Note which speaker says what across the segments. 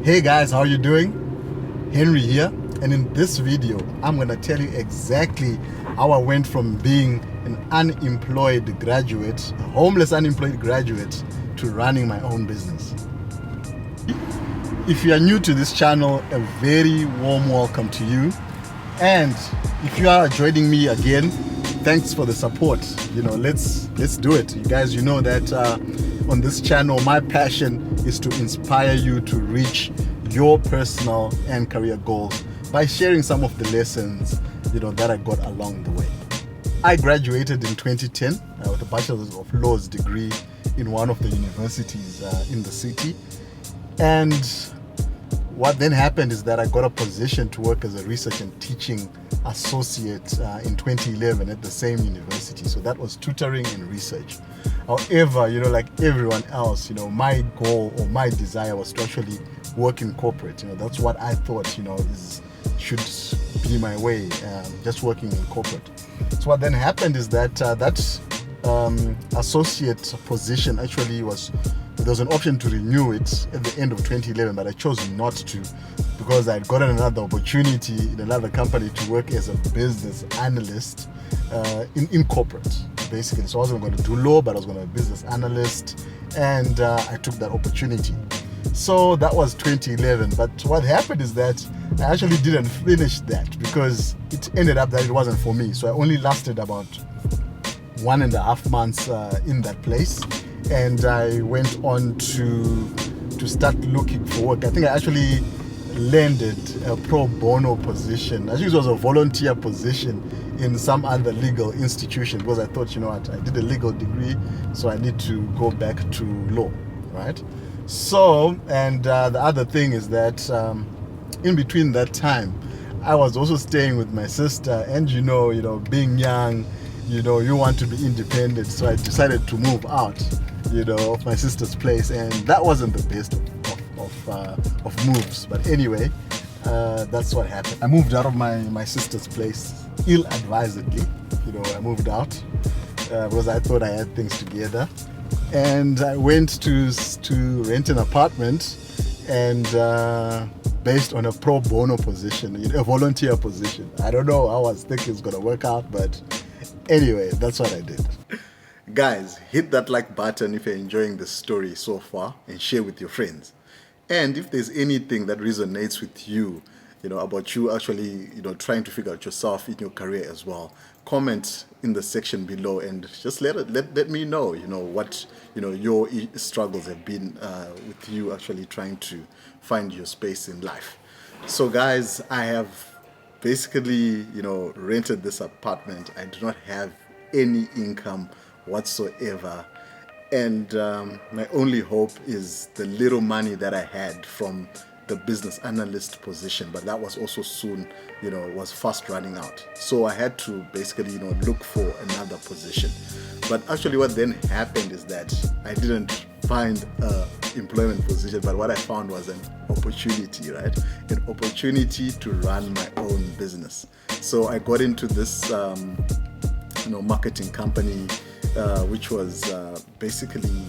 Speaker 1: Hey guys, how are you doing? Henry here, and in this video I'm gonna tell you exactly how I went from being an unemployed graduate, a homeless unemployed graduate, to running my own business. If you are new to this channel, a very warm welcome to you. And if you are joining me again, thanks for the support. Let's do it. You guys, you know that on this channel, my passion is to inspire you to reach your personal and career goals by sharing some of the lessons, that I got along the way. I graduated in 2010 with a Bachelor's of Laws degree in one of the universities in the city. And what then happened is that I got a position to work as a research and teaching associate in 2011 at the same university. So that was tutoring and research. However, like everyone else, my goal or my desire was to actually work in corporate. That's what I thought, should be my way, just working in corporate. So what then happened is that associate position actually there was an option to renew it at the end of 2011, but I chose not to because I'd gotten another opportunity in another company to work as a business analyst in corporate, basically. So I wasn't going to do law, but I was going to be a business analyst, and I took that opportunity. So that was 2011, but what happened is that I actually didn't finish that because it ended up that it wasn't for me. So I only lasted about 1.5 months in that place, and I went on to start looking for work. I think I actually landed a pro bono position. Actually, it was a volunteer position in some other legal institution because I thought, I did a legal degree, so I need to go back to law, right? So, and the other thing is that in between that time, I was also staying with my sister, and being young, you want to be independent, so I decided to move out, of my sister's place, and that wasn't the best of moves. But anyway, that's what happened. I moved out of my sister's place ill-advisedly. I moved out because I thought I had things together, and I went to rent an apartment, and based on a pro bono position, a volunteer position. I don't know how I was thinking it's gonna work out, but anyway, that's what I did. Guys, hit that like button if you're enjoying the story so far, and share with your friends. And if there's anything that resonates with you, about you actually, trying to figure out yourself in your career as well, comment in the section below and just let me know, what, your struggles have been with you actually trying to find your space in life. So guys, I have basically, rented this apartment. I do not have any income whatsoever, and my only hope is the little money that I had from the business analyst position, but that was also soon, was fast running out. So I had to basically, look for another position. But actually what then happened is that I didn't find a employment position, but what I found was an opportunity, right? An opportunity to run my own business. So I got into this, marketing company, which was basically,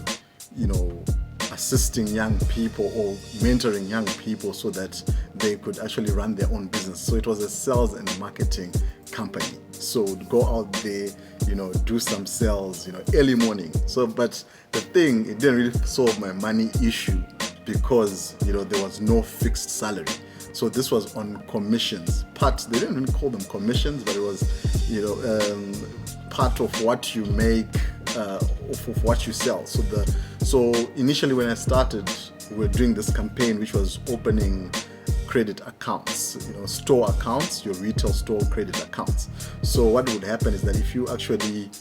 Speaker 1: assisting young people or mentoring young people so that they could actually run their own business. So it was a sales and marketing company. So we'd go out there, do some sales, early morning. So, but the thing, it didn't really solve my money issue because, there was no fixed salary. So this was on commissions. They didn't even call them commissions, but it was, part of what you make, of what you sell. So initially when I started, we were doing this campaign which was opening credit accounts, store accounts, your retail store credit accounts. So what would happen is that if you actually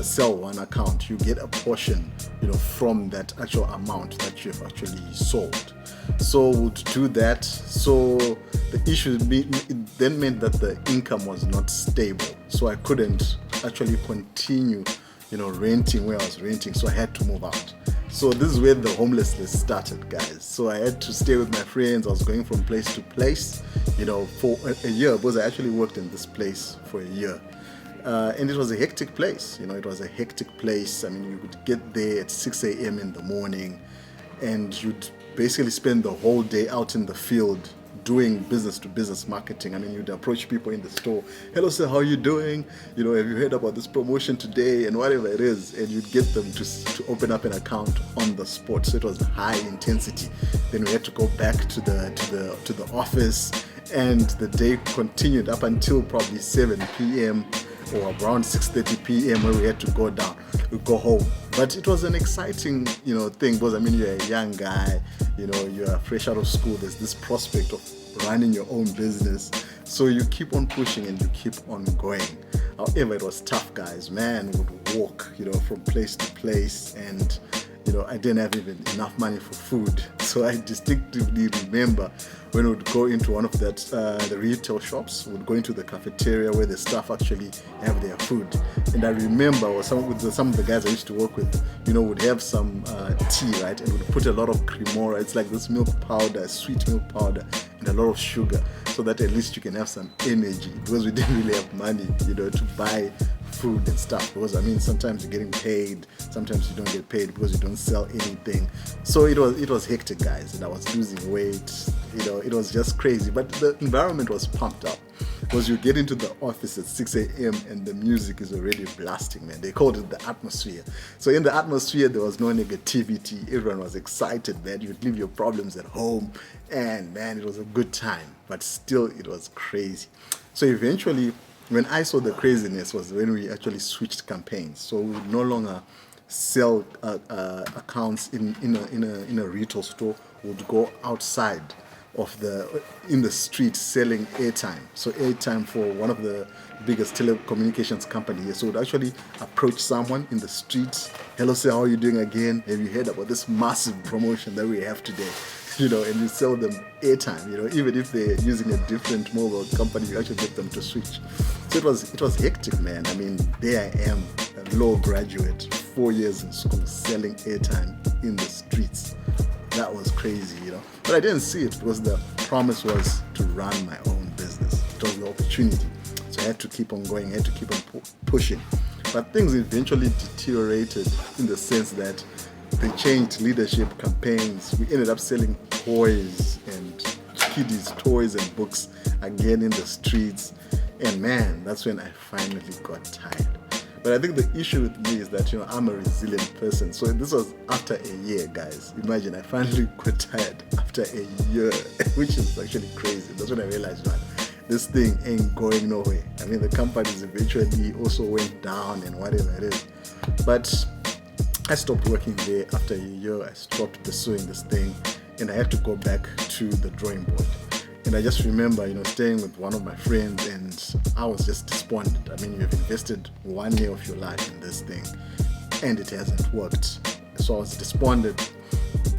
Speaker 1: sell one account, you get a portion, from that actual amount that you've actually sold. So we'd do that. So the issue it then meant that the income was not stable. So I couldn't actually continue, renting where I was renting. So I had to move out. So this is where the homelessness started, guys. So I had to stay with my friends. I was going from place to place, for a year, because I actually worked in this place for a year. And it was a hectic place. It was a hectic place. I mean, you would get there at 6 a.m. in the morning, and you'd basically spend the whole day out in the field doing business to business marketing. I mean, you'd approach people in the store. Hello, sir, how are you doing? You know, have you heard about this promotion today? And whatever it is, and you'd get them to open up an account on the spot. So it was high intensity. Then we had to go back to the office, and the day continued up until probably 7 p.m. or around 6:30 p.m. where we had to go home. But it was an exciting, thing, because I mean, you're a young guy, you're fresh out of school. There's this prospect of running your own business, so you keep on pushing and you keep on going. However, it was tough, guys. Man, we would walk, from place to place, and I didn't have even enough money for food. So I distinctively remember when we would go into one of the retail shops, we would go into the cafeteria where the staff actually have their food. And I remember some of the guys I used to work with, would have some tea, right? And would put a lot of cremora. It's like this milk powder, sweet milk powder, and a lot of sugar, so that at least you can have some energy, because we didn't really have money, to buy food and stuff. Because I mean, sometimes you're getting paid, sometimes you don't get paid because you don't sell anything. So it was hectic, guys, and I was losing weight. It was just crazy. But the environment was pumped up, because you get into the office at 6 a.m. and the music is already blasting, man. They called it the atmosphere. So in the atmosphere, there was no negativity. Everyone was excited, man. You'd leave your problems at home, and man, it was a good time. But still, it was crazy. So eventually, when I saw the craziness was when we actually switched campaigns. So we would no longer sell accounts in a retail store. We would go outside in the street selling airtime. So airtime for one of the biggest telecommunications company here. So we'd actually approach someone in the streets. Hello, sir, how are you doing again? Have you heard about this massive promotion that we have today? And we sell them airtime, even if they're using a different mobile company, you actually get them to switch. So it was hectic, man. I mean, there I am, a law graduate, 4 years in school, selling airtime in the streets. That was crazy, But I didn't see it, because the promise was to run my own business. It was the opportunity. So I had to keep on going, I had to keep on pushing. But things eventually deteriorated in the sense that they changed leadership campaigns. We ended up selling toys and kiddies' toys and books again in the streets. And man, that's when I finally got tired. But I think the issue with me is that, I'm a resilient person. So this was after a year, guys. Imagine, I finally got tired after a year, which is actually crazy. That's when I realized, man, this thing ain't going nowhere. I mean, the companies eventually also went down and whatever it is. But I stopped working there after a year. I stopped pursuing this thing, and I had to go back to the drawing board. And I just remember, staying with one of my friends, and I was just despondent. I mean, you have invested 1 year of your life in this thing, and it hasn't worked. So I was despondent,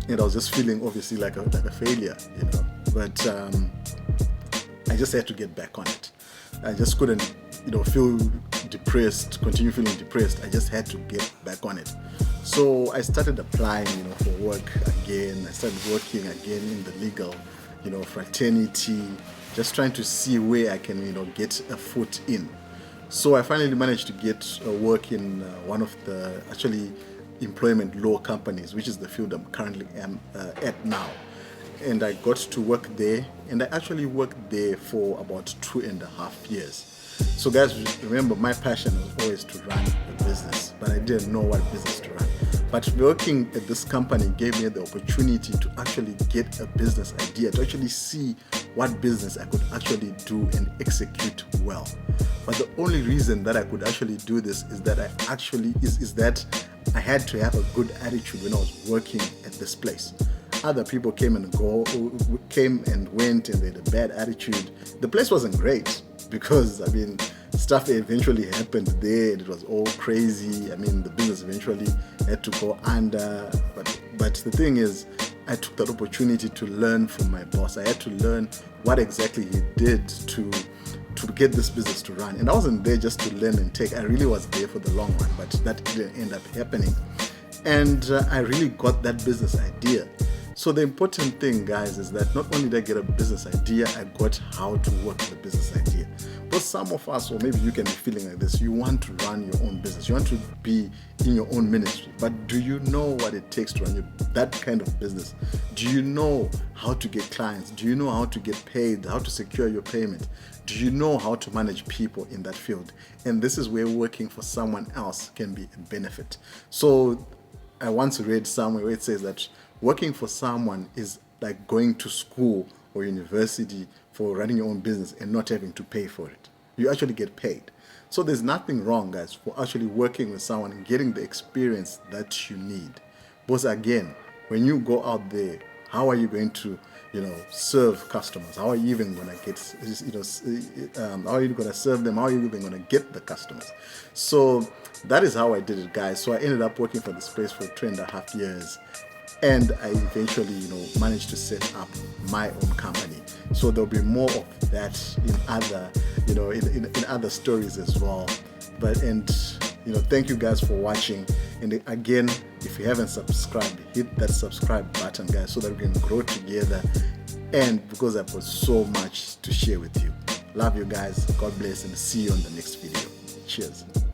Speaker 1: and I was just feeling obviously like a failure, But I just had to get back on it. I just couldn't, feel depressed, continue feeling depressed. I just had to get back on it. So I started applying, for work again. I started working again in the legal, fraternity, just trying to see where I can, get a foot in. So I finally managed to get work in one of the actually employment law companies, which is the field I'm currently at now. And I got to work there, and I actually worked there for about 2.5 years. So guys, remember, my passion was always to run a business, but I didn't know what business to run. But working at this company gave me the opportunity to actually get a business idea, to actually see what business I could actually do and execute well. But the only reason that I could actually do this is that that I had to have a good attitude when I was working at this place. Other people came and went, and they had a bad attitude. The place wasn't great, because stuff eventually happened there, and it was all crazy. The business eventually had to go under. But the thing is, I took that opportunity to learn from my boss. I had to learn what exactly he did to get this business to run. And I wasn't there just to learn and take. I really was there for the long run, but that didn't end up happening. And I really got that business idea. So the important thing, guys, is that not only did I get a business idea, I got how to work the business idea. But some of us, or maybe you can be feeling like this, you want to run your own business, you want to be in your own ministry, but do you know what it takes to run that kind of business? Do you know how to get clients? Do you know how to get paid, how to secure your payment? Do you know how to manage people in that field? And this is where working for someone else can be a benefit. So I once read somewhere where it says that working for someone is like going to school or university for running your own business and not having to pay for it. You actually get paid. So there's nothing wrong, guys, for actually working with someone and getting the experience that you need. But again, when you go out there, how are you going to, serve customers? How are you even going to get, how are you going to serve them? How are you even going to get the customers? So that is how I did it, guys. So I ended up working for this place for 3.5 years. And I eventually, managed to set up my own company. So there'll be more of that in other, in other stories as well. Thank you guys for watching. And again, if you haven't subscribed, hit that subscribe button, guys, so that we can grow together. And because I've got so much to share with you. Love you guys. God bless, and see you on the next video. Cheers.